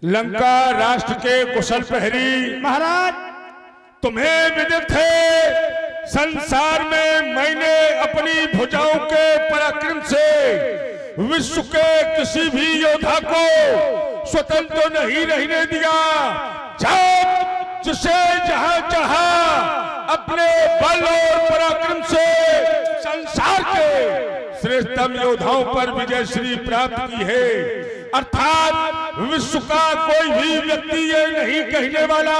लंका राष्ट्र के कुशल प्रहरी महाराज तुम्हें विदित है, संसार में मैंने अपनी भुजाओं के पराक्रम से विश्व के किसी भी योद्धा को स्वतंत्र नहीं रहने दिया। जब जिसे जहां चाहा अपने बल और पराक्रम से संसार के श्रेष्ठतम योद्धाओं पर विजय श्री प्राप्त की है। अर्थात विश्व का कोई भी व्यक्ति ये नहीं कहने वाला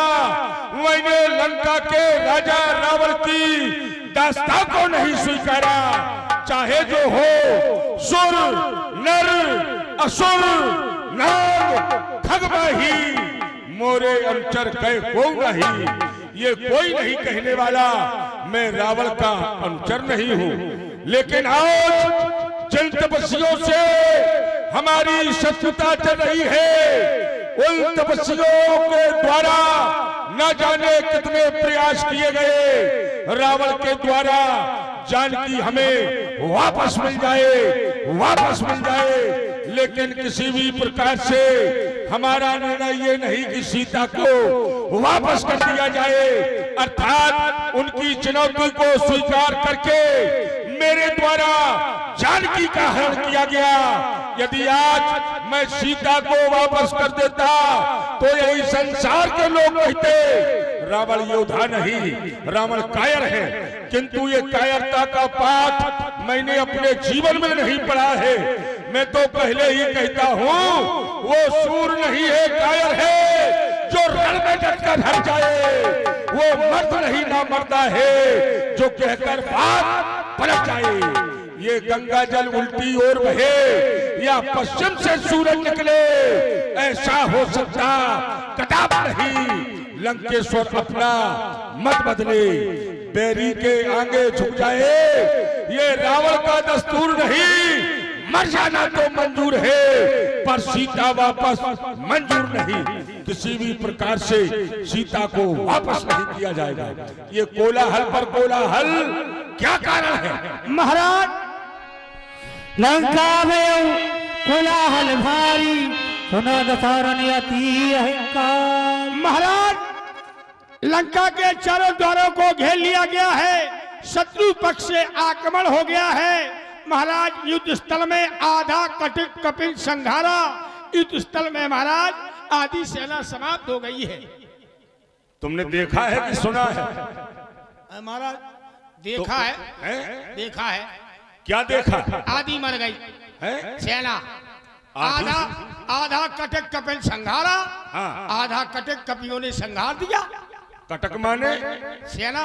मैंने लंका के राजा रावण की दास्तां को नहीं स्वीकारा। चाहे जो हो सुर नर असुर नाग खगमाही मोरे अंचर कह को नहीं, ये कोई नहीं कहने वाला मैं रावण का अनुचर नहीं हूँ। लेकिन आज जिन तपस्वियों से हमारी शत्रुता चल रही है, उन तपस्वियों के द्वारा न जाने कितने प्रयास किए गए रावण के द्वारा जानकी हमें वापस मिल जाए, लेकिन किसी भी प्रकार से हमारा निर्णय ये नहीं कि सीता को वापस कर दिया जाए। अर्थात उनकी चुनौती को स्वीकार करके मेरे द्वारा जानकी का हरण किया गया। यदि आज मैं सीता को वापस कर देता तो यही संसार के लोग कहते रावण योद्धा नहीं, रावण कायर है। किंतु ये कायरता का पाठ मैंने अपने जीवन में नहीं पढ़ा है। मैं तो पहले ही कहता हूँ वो सूर नहीं है, कायर है जो रण में डटकर हट जाए। वो मर्द नहीं ना मरदा है जो कहकर बात पलट जाए। ये गंगा जल उल्टी ओर बहे या पश्चिम से सूरज निकले, ऐसा हो सकता कदापि नहीं। लंकेश्वर अपना मत बदले, बैरी के आगे झुक जाए, ये रावण का दस्तूर नहीं। मर जाना तो मंजूर है पर सीता वापस मंजूर नहीं। किसी भी प्रकार से सीता को वापस नहीं किया जाएगा। ये कोलाहल पर कोलाहल क्या कारण है? महाराज लंका में कोलाहल भारी सुना दसारन अति अहंकार। महाराज लंका के चारों द्वारों को घेर लिया गया है, शत्रु पक्ष से आक्रमण हो गया है। महाराज युद्ध स्थल में आधा कटिक कपिल संघारा, युद्ध स्थल में महाराज आधी सेना समाप्त हो गई है। तुमने देखा है कि सुना है? महाराज देखा है, देखा है। क्या देखा? आधी मर गई है? सेना, आधा कटक कपिल संघारा, आधा कटक कपियों ने संघार दिया। कटक माने सेना,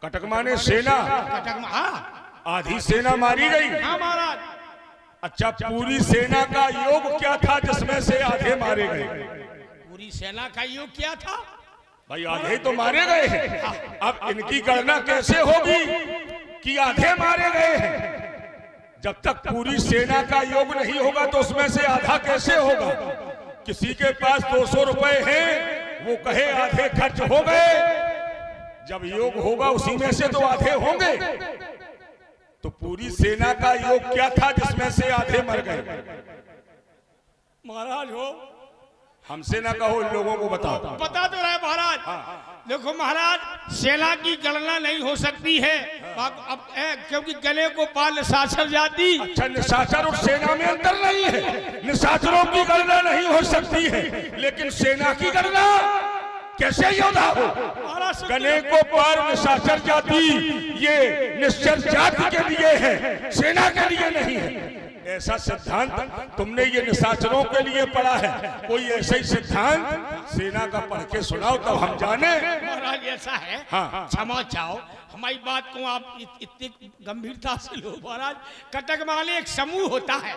कटक माने सेना, कटक आधी सेना मारी गई। हाँ महाराज। अच्छा, पूरी सेना का योग क्या था जिसमें से आधे मारे गए? पूरी सेना का योग क्या था? भाई आधे तो मारे गए हैं। अब इनकी गणना कैसे होगी कि आधे मारे गए हैं? जब तक पूरी सेना का योग नहीं होगा तो उसमें से आधा कैसे होगा? किसी के पास 200 रुपए हैं, वो कहे आधे खर्च हो गए, जब योग होगा उसी में से तो आधे होंगे। तो पूरी सेना का योग क्या था जिसमें से आधे मर गए? महाराज हो हमसे ना कहो, इन लोगों को बताओ। बता तो रहे महाराज। देखो महाराज, सेना की गणना नहीं हो सकती है अब क्योंकि गले को पाल निशाचर जाती। अच्छा, निशाचर और सेना में अंतर नहीं है। निशाचरों की गणना नहीं हो सकती है, लेकिन सेना की गणना कैसे योद्धा हो? गले को पार निशाचर जाति ये निश्चर जाति के लिए है, सेना के लिए नहीं है। ऐसा सिद्धांत तुमने ये निशाचरों के लिए पढ़ा है। कोई ऐसा ही सिद्धांत सेना का पढ़ के सुनाओ तब हम जाने। महाराज ऐसा है, हाँ। क्षमा चाहो, हमारी बात को आप इतनी गंभीरता से लो। महाराज कटक माले एक समूह होता है।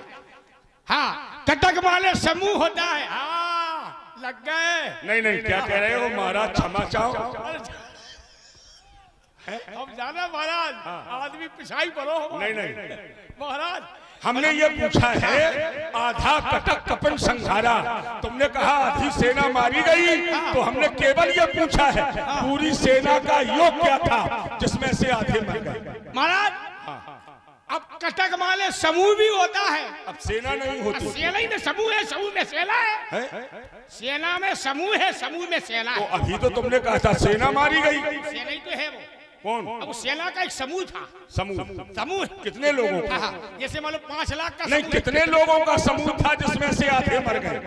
हाँ, कटक माले समूह होता है। हाँ, लग गए। नहीं, क्या कह रहे हो महाराज? क्षमा चाहो। अब जाना महाराज, आदमी पिछाई पड़ो। नहीं महाराज हमने ये पूछा है आधा कटक कपिल संघारा, तुमने कहा आधी सेना मारी गई, तो हमने केवल ये पूछा है पूरी सेना का योग क्या था जिसमें से आधे मर गए? महाराज अब कटक माले समूह भी होता है। अब सेना नहीं होती, सेना ही में समूह है, समूह में सेना है। सेना में समूह है, समूह में सेना तो है। अभी तो तुमने कहा था सेना मारी गई। सेना ही तो है वो। कौन? अब सेना का एक समूह था। समूह कितने लोगों का? जैसे मान लो 5 लाख का नहीं, कितने लोगों का समूह था जिसमें से आधे मर गए?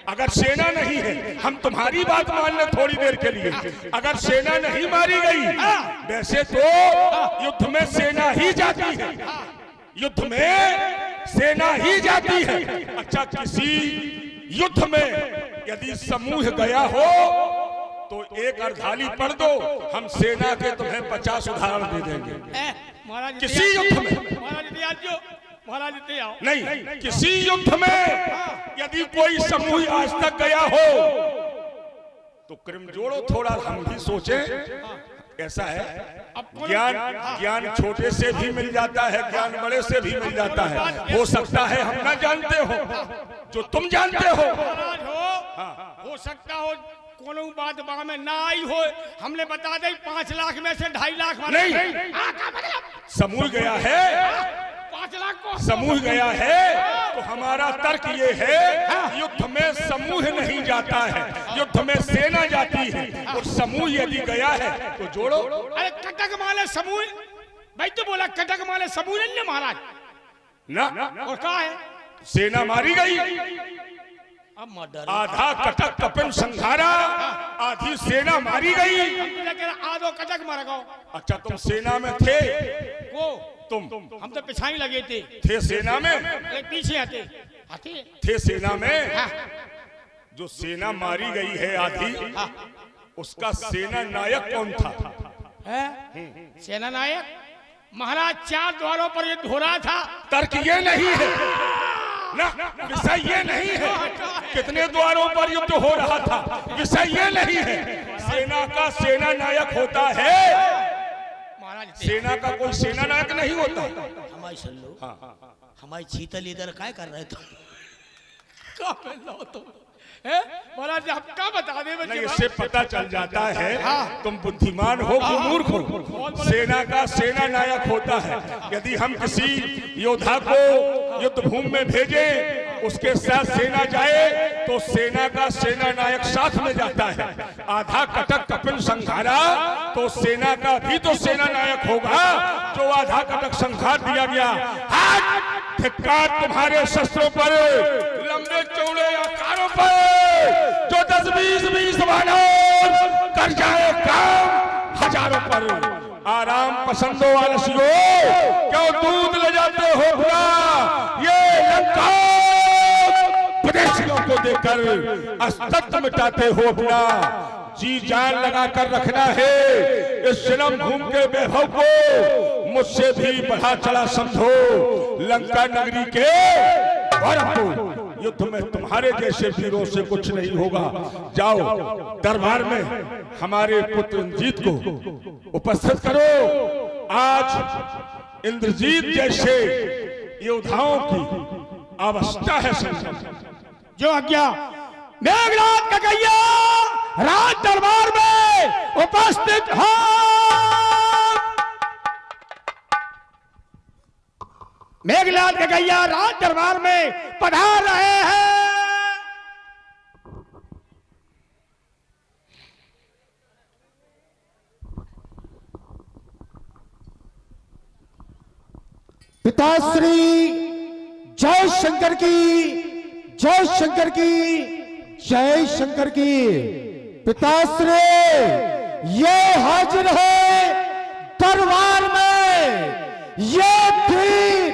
अगर सेना नहीं है, हम तुम्हारी बात मान ले थोड़ी देर के लिए, अगर सेना नहीं मारी गई, वैसे तो युद्ध में सेना ही जाती है, युद्ध में सेना ही जाती है। अच्छा, किसी युद्ध में यदि समूह गया हो तो एक अर्धाली पढ़ दो, हम सेना के तुम्हें 50 उदाहरण दे देंगे। किसी युद्ध में महाराज नहीं, किसी युद्ध में यदि कोई समूह आज तक गया हो तो क्रम जोड़ो थोड़ा, हम भी सोचें। ऐसा है, ज्ञान छोटे से भी मिल जाता है, ज्ञान बड़े से भी मिल जाता है। हो सकता है हम ना जानते हो जो तुम जानते हो। हो सकता हो कोनो बात बा में ना आई हो, हमने बता दे 5 लाख में से 2.5 लाख नहीं, समूह गया है, 5 लाख को समूह गया है, तो हमारा तर्क ये है युद्ध में समूह नहीं जाता है, युद्ध में सेना जाती है। और समूह यदि गया है तो जोड़ो। अरे कटक माले समूह, भाई तो बोला कटक माले समूह नहीं है महाराज ना। और कहा है सेना मारी गई, आधा कटक कपिन संघारा, आधी सेना मारी गई। आधो कटक मारा गो। अच्छा, तुम सेना में थे? वो तुम हम तो पिछाई लगे थे सेना में? पीछे आते थे सेना में। जो सेना मारी गई है आधी, उसका सेना नायक कौन था? सेना नायक महाराज 4 द्वारों पर युद्ध हो रहा था। तर्क ये नहीं है ना, विषय ये नहीं है कितने द्वारों पर युद्ध हो रहा था, विषय ये नहीं है। सेना का सेना नायक होता है महाराज, सेना का कोई सेना नायक नहीं होता। हमारी सुन लो, हमारी शीतल इधर क्या कर रहे तुम? महाराज आप क्या बता दे? नहीं, इससे पता चल जाता है तुम बुद्धिमान हो कि मूर्ख हो। सेना का सेना नायक होता है। यदि हम किसी योद्धा को युद्ध भूमि में भेजें, उसके साथ सेना जाए तो सेना का सेना नायक साथ में जाता है। आधा कटक कपिन संघारा तो सेना का भी तो सेना नायक होगा जो आधा कटक संघार दिया गया। धिक्कार तुम्हारे शस्त्रों पर, लंबे चौड़े आकारों पर, जो 10-20 वानर कर जाए काम हजारों पर। आराम पसंदो आलसियों, क्यों दूध ले जाते हो अपना? ये लंका विदेशियों को देकर अस्तित्व मिटाते हो अपना। जी जान लगा कर रखना है इस जन्म भूमि के वैभव को, मुझसे भी बढ़ा चढ़ा समझो लंका नगरी के गौरव को। युद्ध में तुम्हारे जैसे वीरों से कुछ नहीं होगा। जाओ दरबार में हमारे पुत्र इंद्रजीत को उपस्थित करो। आज इंद्रजीत जैसे योद्धाओं की आवश्यकता है। जो आज्ञा मेघनाथ ककैया राज दरबार में उपस्थित हो। मेघनाथ ककैया राज दरबार में पधार रहे हैं। पिताश्री जय शंकर की, जय शंकर की, जय शंकर की। पिताश्री ये हाजिर है दरबार में, ये वीर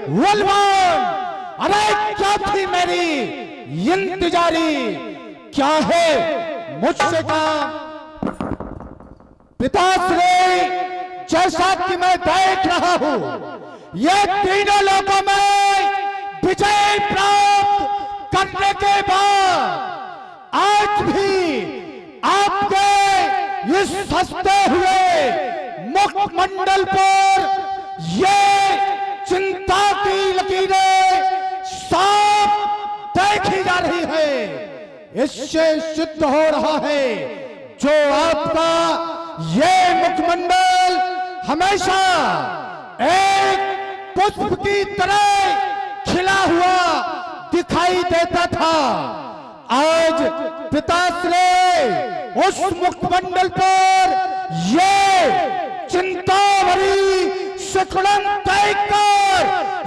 बलवान। अरे क्या थी मेरी इंतजारी, क्या है मुझसे काम? पिताश्री जैसा कि मैं देख रहा हूं, ये तीनों लोगों में विजय प्राप्त करने के बाद आज भी आपके इस हंसते हुए मुखमंडल पर ये चिंता की लकीरें साफ देखी जा रही है। इससे सिद्ध हो रहा है जो आपका ये मुखमंडल हमेशा एक पुष्प की तरह खिला हुआ दिखाई देता था। आज पिताश्री उस मुखमंडल पर ये चिंता भरी शिकड़न देखकर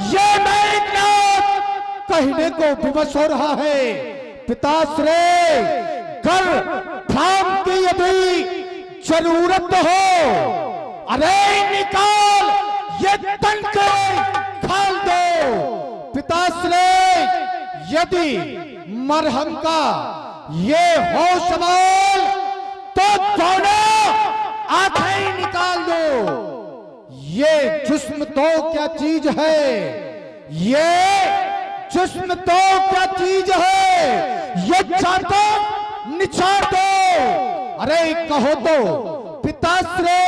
ये मेघनाथ कहने को विवश हो रहा है, पिताश्री कर धाम की यदि जरूरत हो, अरे निकाल ये तन के खाल दो। पिताश्री यदि मरहम का ये हो सवाल तो दोनों आंखें ही निकाल दो। ये जिस्म तो क्या चीज है, ये जिस्म तो क्या चीज है, ये चाटो निछाड़ दो। अरे कहो तो पिताश्री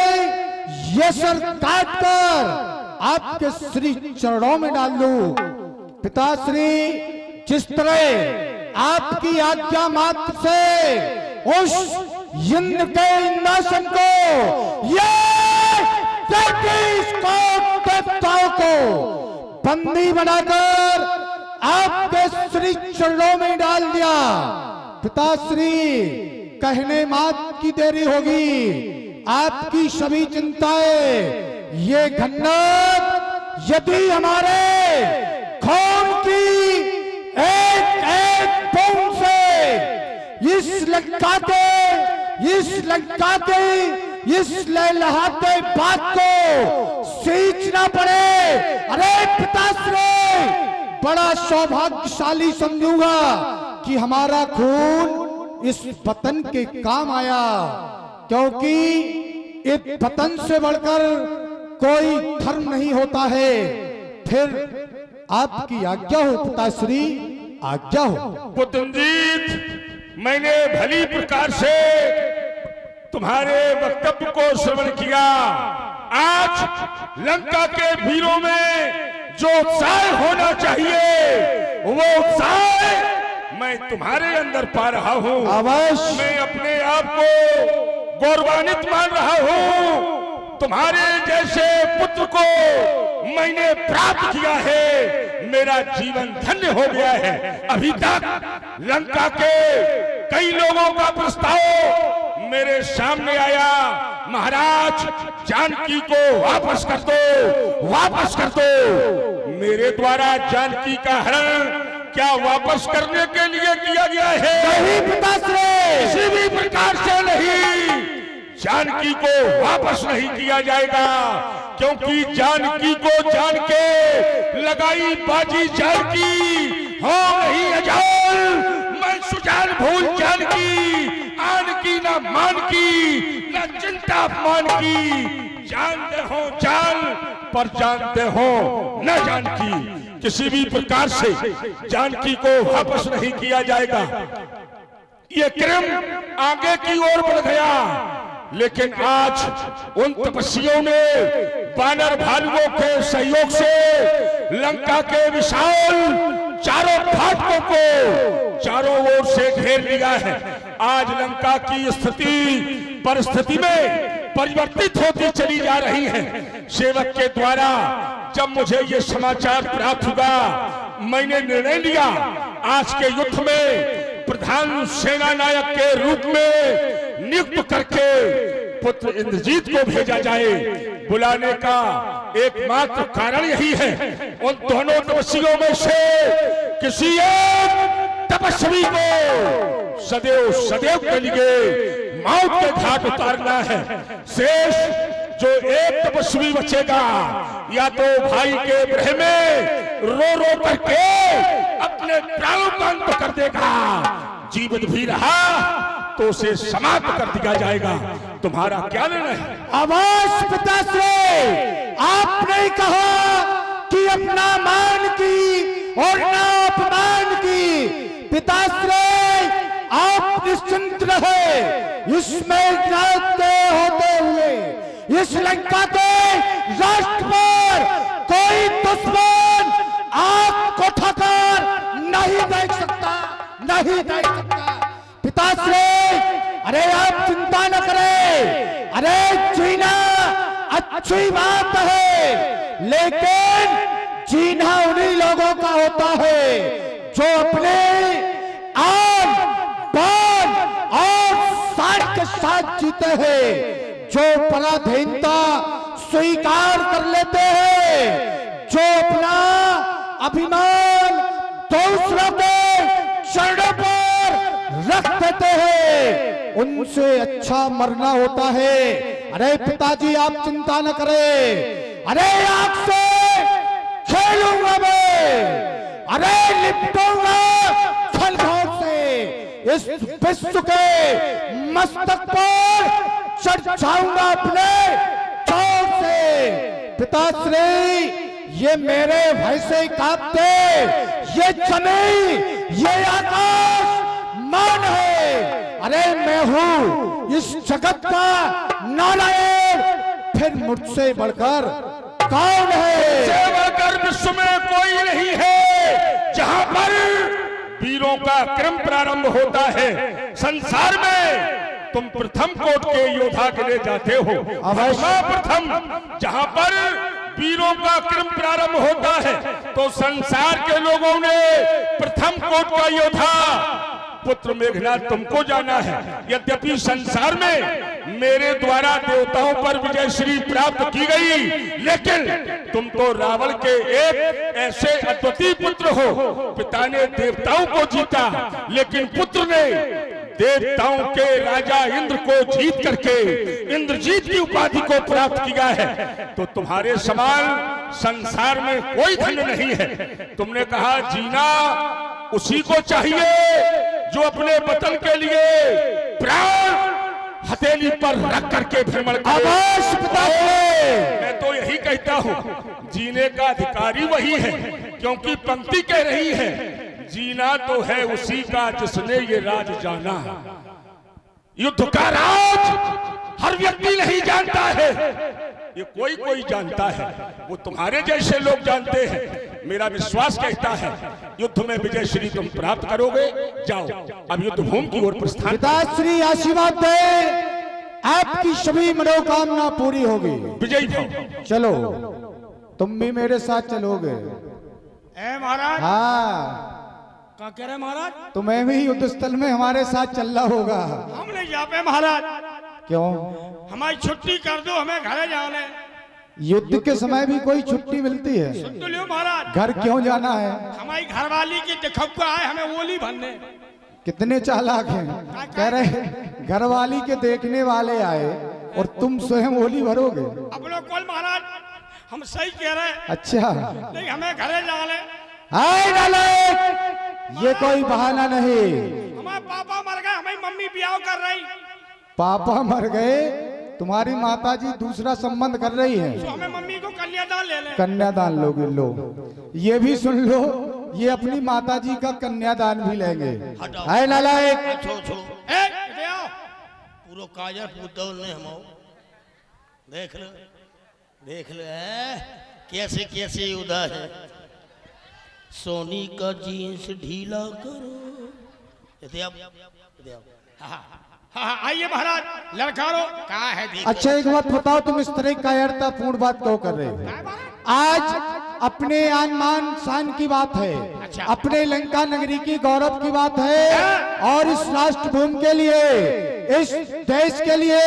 ये सर काट कर आपके श्री चरणों में डाल दूं। पिताश्री जिस तरह आपकी आज्ञा मात्र से उस इंद्र के इंद्रासन को ये 33 कोट देवताओं को बंदी बनाकर आपके श्री चरणों में डाल दिया। पिताश्री कहने मात्र की देरी होगी, आपकी सभी चिंताएं ये घन्नत यदि हमारे खून की एक एक बूंद से इस लंका के इस लहलहाते बात को सींचना पड़े, अरे पिताश्री बड़ा सौभाग्यशाली समझूंगा कि हमारा खून इस वतन के काम आया, क्योंकि इस वतन से बढ़कर कोई धर्म नहीं होता है। फिर आपकी आज्ञा हो पिताश्री, आज्ञा हो। पुत्रजीत, मैंने भली प्रकार से तुम्हारे वक्तव्य को श्रवण किया। आज लंका के वीरों में जो उत्साह होना चाहिए वो उत्साह मैं तुम्हारे अंदर पा रहा हूँ। अवश्य मैं अपने आप को गौरवान्वित मान रहा हूँ। तुम्हारे जैसे पुत्र को मैंने प्राप्त किया है, मेरा जीवन धन्य हो गया है। अभी तक लंका के कई लोगों का प्रस्ताव मेरे सामने आया, महाराज जानकी को वापस कर दो, वापस कर दो। मेरे द्वारा जानकी का हरण क्या वापस करने के लिए किया गया है? नहीं पिताश्री, किसी भी प्रकार से नहीं। जानकी को वापस नहीं किया जाएगा, क्योंकि जानकी को जान के लगाई बाजी जानकी हो नहीं अजाल। मैं सुजान भूल जानकी, आन की ना मान की ना चिंता अपमान की। जानते हो जान पर जानते हो न जानकी। किसी भी प्रकार से जानकी को वापस नहीं किया जाएगा। ये क्रम आगे की ओर बढ़ गया, लेकिन आज उन तपस्वियों ने बानर भालुओं के सहयोग से लंका के विशाल चारों फाटकों को चारों ओर से घेर लिया है। आज लंका की स्थिति परिस्थिति में परिवर्तित होती चली जा रही है। सेवक के द्वारा जब मुझे ये समाचार प्राप्त हुआ, मैंने निर्णय लिया आज के युद्ध में प्रधान सेना नायक के रूप में नियुक्त करके पुत्र इंद्रजीत को भेजा जाए। बुलाने का एकमात्र कारण यही है, उन दोनों तपस्वियों में से किसी एक तपस्वी को सदैव सदैव के लिए मौत के घाट उतारना है। शेष जो एक तपस्वी बचेगा, या तो भाई के विरह में रो रो करके अपने प्राणों का अंत कर देगा, जीवित भी रहा तो उसे समाप्त कर दिया जाएगा। तुम्हारा क्या निर्णय है? अवश्य पिताश्री, आपने कहा कि अपना मान की और ना अपमान की। पिताश्री आप निश्चिंत रहे, इसमें जाते होते हुए इस लंका के राष्ट्र पर कोई दुश्मन आंख को ठोकर नहीं देख सकता, नहीं देख सकता। पिताश्री अरे आप चिंता न करें, अरे जीना अच्छी बात है, लेकिन जीना उन्हीं लोगों का होता है जो अपने आन बान और शान के साथ जीते हैं, जो पराधीनता स्वीकार कर लेते हैं, जो अपना अभिमान दूसरों के चरणों पर रख देते हैं, उनसे अच्छा मरना होता है। अरे पिताजी आप चिंता न करें, अरे आग से खेलूंगा मैं, अरे लिपटूंगा खलघों से, इस विश्व के मस्तक पर चढ़ जाऊंगा अपने चोर से। पिताश्री ये मेरे भय से कांपते ये जमीन ये आकाश मान है। अरे मैं हूं इस जगत का नारायण, फिर मुझसे बढ़कर कौन है? से बढ़कर विश्व में कोई नहीं है। जहां पर वीरों का क्रम प्रारंभ होता है, संसार में तुम प्रथम कोट के योद्धा के लिए जाते हो। प्रथम जहां पर वीरों का क्रम प्रारंभ होता है, तो संसार के लोगों ने प्रथम कोट का योद्धा पुत्र मेघनाथ तुमको जाना है। यद्यपि संसार में मेरे द्वारा देवताओं पर विजय श्री प्राप्त की गई, लेकिन तुम तो रावण के एक ऐसे अद्वितीय पुत्र हो। पिता ने देवताओं को जीता, लेकिन पुत्र ने देवताओं के राजा इंद्र को जीत करके इंद्रजीत की उपाधि को प्राप्त किया है। तो तुम्हारे समान संसार में कोई धन नहीं है। तुमने कहा जीना उसी को चाहिए जो अपने वतन के लिए प्राण हथेली पर रख करके भ्रमण करे। मैं तो यही कहता हूँ, जीने का अधिकारी वही है, क्योंकि पंक्ति कह रही है जीना तो है उसी का जिसने ये राज जाना। युद्ध का राज हर व्यक्ति नहीं जानता है, ये कोई कोई जानता है, वो तुम्हारे जैसे लोग जानते हैं। मेरा विश्वास कहता है युद्ध में विजय श्री तुम प्राप्त करोगे। जाओ अब युद्ध भूमि की ओर प्रस्थान। पिताश्री आशीर्वाद दे, आपकी सभी मनोकामना पूरी होगी। विजयी भव। चलो तुम भी मेरे साथ चलोगे। ए महाराज, हाँ क्या कह रहे महाराज? तुम्हें भी युद्ध स्थल में हमारे साथ चलना होगा। हम नहीं जा पाए महाराज। क्यों? हमारी छुट्टी कर दो, हमें घर जाने। युद्ध के समय भी कोई छुट्टी मिलती है? सुन तो लियो महाराज, घर क्यों जाना है? हमारी घरवाली की देखा आए हमें ओली भरने। कितने चालाक हैं, कह रहे घरवाली के देखने वाले आए और तुम स्वयं ओली भरोगे। अब लोग कौन महाराज, हम सही कह रहे हैं। अच्छा नहीं, हमें घरे जाने। हाय नालायक, ये कोई बहाना नहीं। हमारे पापा मर गए, हमारी मम्मी ब्याह कर रही। पापा मर गए, तुम्हारी माताजी दूसरा संबंध कर रही है, तो हमें मम्मी को कन्यादान ले ले। कन्यादान लोगे? लो ये भी सुन लो, ये अपनी माताजी का कन्यादान भी लेंगे। हाय नालायक, छोड़ो छोड़ो, ए आओ, पूरा काजा पुतौल ने हम देख लो देख लो कैसे कैसे उधर है। सोनी का जीन्स ढीला करो। हाँ, आइए महाराज, लड़कारो कहा है देखो। अच्छा एक बात बताओ, तुम इस तरह कायरतापूर्ण बात क्यों कर रहे हो? आज अपने आन मान शान की बात है, अच्छा। अपने लंका नगरी की गौरव की बात है, और इस राष्ट्र भूमि के लिए, इस देश के लिए,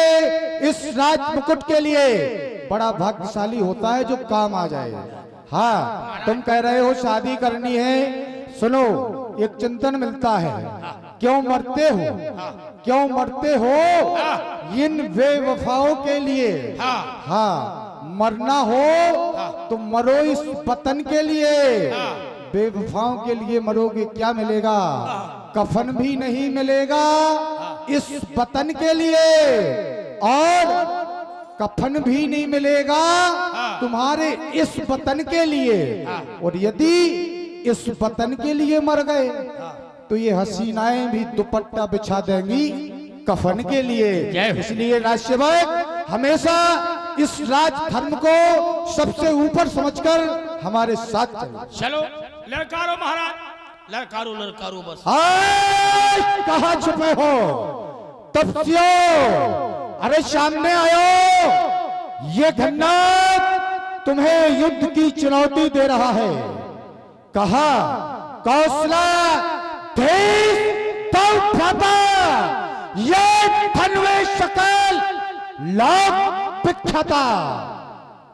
इस राज मुकुट के लिए बड़ा भाग्यशाली होता है जो काम आ जाए। हाँ तुम कह रहे हो शादी करनी है, सुनो एक चिंतन मिलता है। क्यों मरते हो, क्यों मरते हो? इन बेवफाओं के लिए। हाँ मरना हो तो मरो इस वतन के लिए। बेवफाओं के लिए मरोगे, क्या मिलेगा? कफन भी नहीं मिलेगा इस वतन के लिए, और कफन भी नहीं मिलेगा तुम्हारे इस वतन के लिए। और यदि इस वतन के लिए मर गए तो ये हसीनाएं भी दुपट्टा बिछा देंगी कफन के लिए। इसलिए राजसेवक हमेशा इस राज धर्म को सबसे ऊपर समझकर हमारे साथ चलो। लड़कारो महाराज, लड़कारो लड़कारो बस। कहाँ छुपे हो? तपस्यो, अरे सामने आयो। ये घन्नाथ तुम्हें युद्ध की चुनौती दे रहा है। कहा कौशला देश तो भ्राता, ये धनवे शकल लाख विख्याता।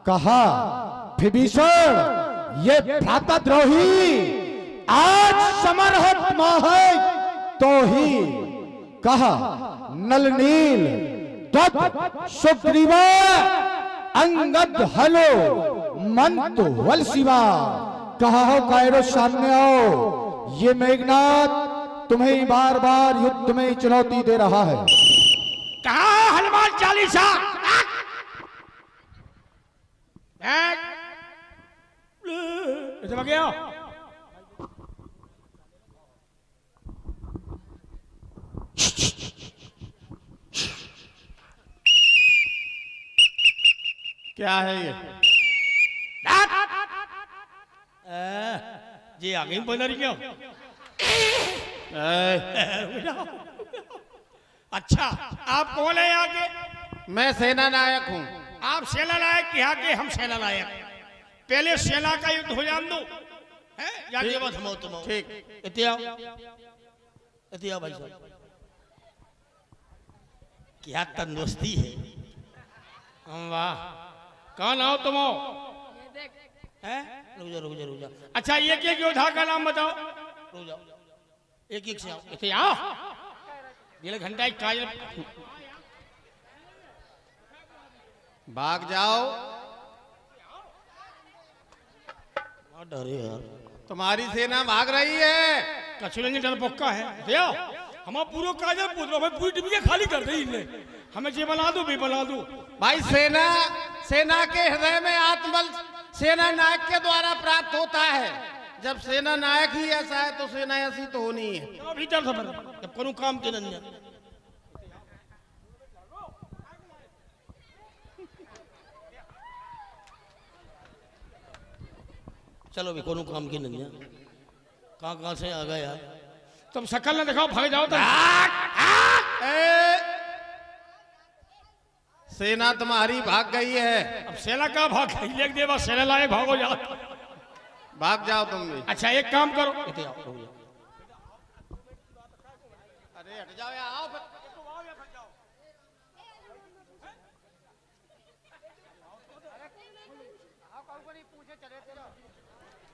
कहा विभीषण ये भ्राता द्रोही आज समरहत माहे तो ही। कहा नल नील दत्त सुग्रीवा अंगद हलो मंत वल शिवा। कहा हो कायरो सामने आओ, ये मेघनाथ तुम्हें बार बार युद्ध में चुनौती दे रहा है। कहा हनुमान चालीसा गया। क्या है ये? जी आगे बोल रही क्यों? अच्छा आप कौन है यहाँ के? मैं सेना नायक हूँ। आप सेना नायक, यहाँ के हम सेना नायक। पहले सेना का युद्ध हो जान दो, है जाके बात हम तुम ठीक। इतिया भाई साहब क्या तंदुरुस्ती है। वाह, कौन आओ तुम? हैं? रुक जा रुक जा रुक जा, अच्छा एक एक योद्धा का नाम बताओ। रुक जाओ, एक एक से आओ। इसे आओ, ये घंटा एक काजल। भाग जाओ। डरे यार, तुम्हारी सेना भाग रही है। कछुलंगी डर पक्का है। देखो हम पूरा काजल पूछ रहे, भाई पूरी डिबिया खाली कर दी इनने। हमें ये बना दो, भी बना दो भाई। सेना के हृदय में आत्मबल सेना नायक के द्वारा प्राप्त होता है। जब सेना नायक ही ऐसा है तो सेना ऐसी तो होनी है। भीतर सब जब करूं काम के नन्या। चलो भी कोनो काम की नन्या, कहाँ से आ गया यार। तुम शकल न दिखाओ, भाग जाओ। सेना तुम्हारी भाग गई है। अब सेना का भाग गई, देवा सेना लाए भागो जाओ। भाग जाओ तुम भी। अच्छा एक काम करो, अरे हट जाओ या आओ फिर।